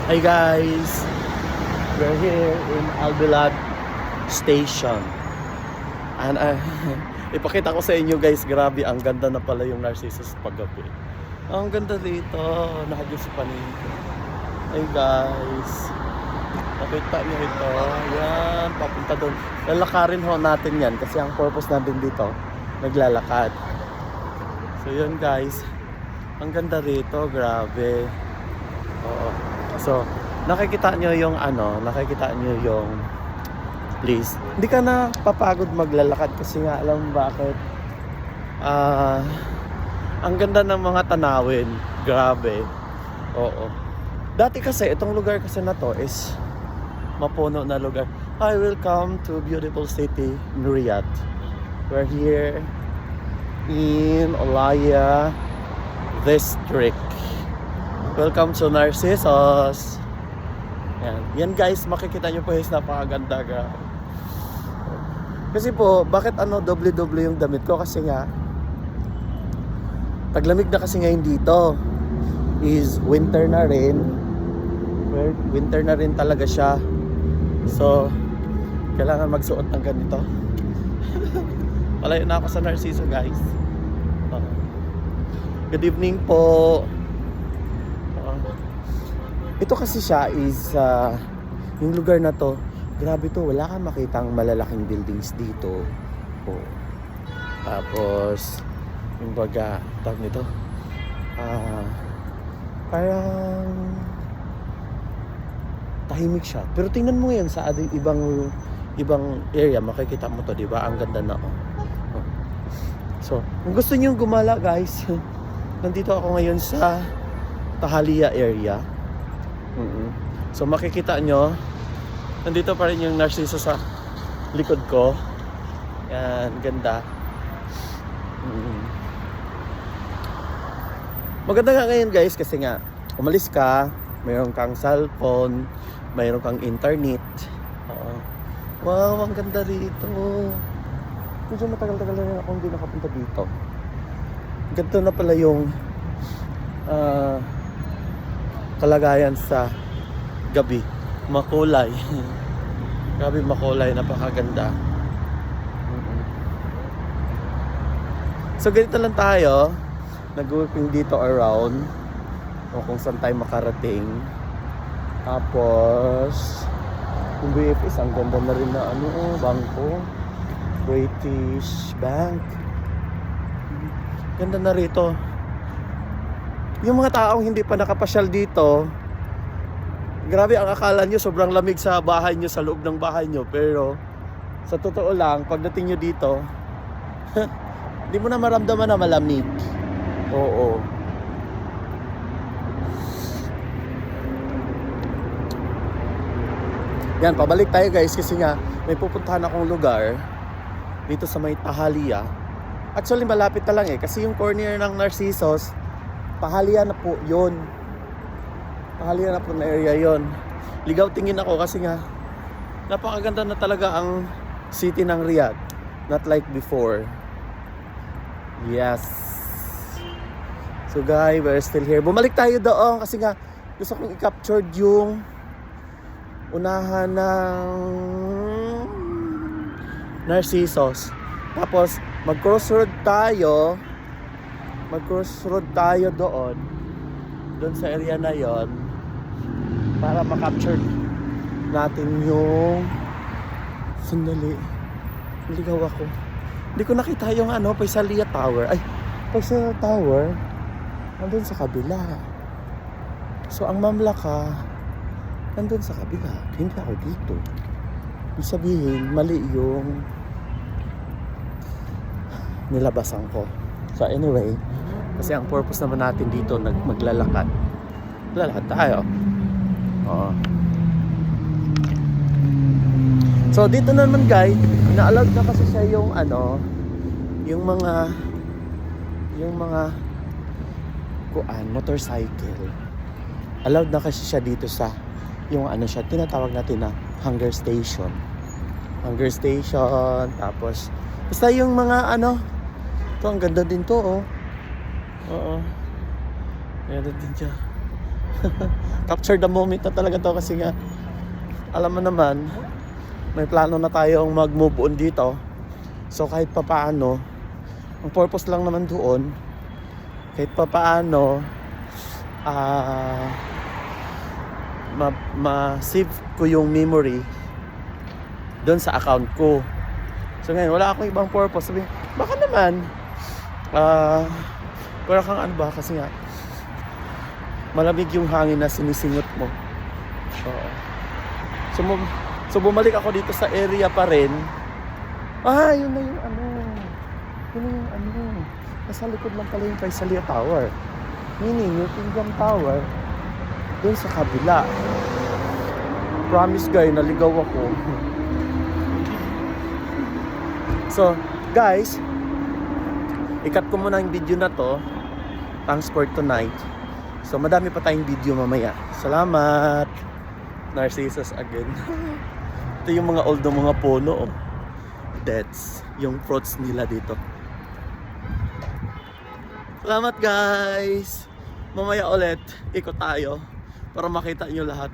Hi guys, we're here in Albilad Station. And ipakita ko sa inyo guys, grabe ang ganda na pala yung Narcissus paggabi. Ang ganda dito, nakagis pa nito. Hey guys, nakita nyo ito, yan, papunta doon. Lalakarin ho natin yan kasi ang purpose natin dito, naglalakad. So yun guys, ang ganda rito, grabe. Oo. So, nakikita nyo yung please. Hindi ka na papagod maglalakad kasi nga alam mo bakit. Ang ganda ng mga tanawin. Grabe. Oo. Dati kasi, itong lugar kasi na to is mapuno na lugar. Hi, welcome to beautiful city, Riyadh. We're here in Alaya District. Welcome to Narcissus. Yan guys, makikita nyo po is napakaganda. Kasi po, bakit doble-doble yung damit ko? Kasi nga, taglamig na kasi ngayon dito. Is winter na rin. Winter na rin talaga siya. So, kailangan magsuot ng ganito. Palayo na ako sa Narciso guys. Good evening po. Ito kasi siya is yung lugar na to, grabe to, wala kang makitang malalaking buildings dito. Oh. Tapos yung baga, tawag nito, parang tahimik siya. Pero tingnan mo yan sa ibang area, makikita mo to, di ba? Ang ganda na oh. So, kung gusto niyo gumala guys, nandito ako ngayon sa Tahalia area. So makikita nyo, nandito pa rin yung Narciso sa likod ko. Yan, ganda. Maganda nga ngayon guys kasi nga umalis ka, mayroon kang cellphone, mayroon kang internet. Wow, ang ganda rito. Medyo matagal-tagal na akong hindi nakapunta dito. Ganito na pala yung kalagayan sa gabi. Makulay. Grabe makulay, napakaganda. So ganito lang tayo, nag-working dito around o kung saan tayo makarating. Tapos yung BFS, ang ganda na rin na bangko, British Bank. Ganda na rito. Yung mga taong hindi pa nakapasyal dito, grabe ang akala nyo sobrang lamig sa bahay nyo, sa loob ng bahay nyo. Pero sa totoo lang, pagdating nyo dito, hindi mo na maramdaman na malamig. Oo. Yan, pabalik tayo guys kasi nga may pupuntahan akong lugar dito sa may Tahalia. Actually malapit na lang kasi yung corner ng Narcissus, Tahalia na po yun. Tahalia na po na area yun. Ligaw tingin ako kasi nga napakaganda na talaga ang city ng Riyadh. Not like before. Yes. So guys, we're still here. Bumalik tayo doon kasi nga gusto kong i-capture yung unahan ng Narcissus. Tapos mag-crossroad tayo doon sa area na yon para makapture natin yung sandali, naligaw ako, hindi ko nakita yung Paisalia Tower. Paisalia Tower nandun sa kabila. So ang Mamlaka nandun sa kabila, hindi ako dito. Ibig sabihin mali yung nilabasan ko. So anyway, kasi ang purpose naman natin dito maglalakad. Lalakad tayo. Oo. So dito naman guys, na-allowed na kasi siya yung yung mga motorcycle. Allowed na kasi siya dito sa yung siya, tinatawag natin na hunger station. Hunger station, tapos basta yung mga ito ang ganda din to oh. Oo. Ganda din siya. Capture the moment na talaga to kasi nga alam mo naman may plano na tayong mag-move on dito. So kahit papaano, ang purpose lang naman doon, kahit papaano ma-save ko yung memory doon sa account ko. So ngayon wala akong ibang purpose. Sabi, baka naman wala kang ano ba kasi nga malamig yung hangin na sinisingot mo. So bumalik ako dito sa area pa rin. Yun na yung ano. Yun na yung ano. Nasa likod lang pala yung Visalia Tower. Meaning, yung Kingdom Tower, dun sa kabila. Promise guy, naligaw ako. So, guys, ikat ko muna yung video na to. Thanks for tonight. So, madami pa tayong video mamaya. Salamat! Narcissus again. Ito yung mga old na mga puno. That's yung fruits nila dito. Salamat guys! Mamaya ulit, ikot tayo para makita nyo lahat.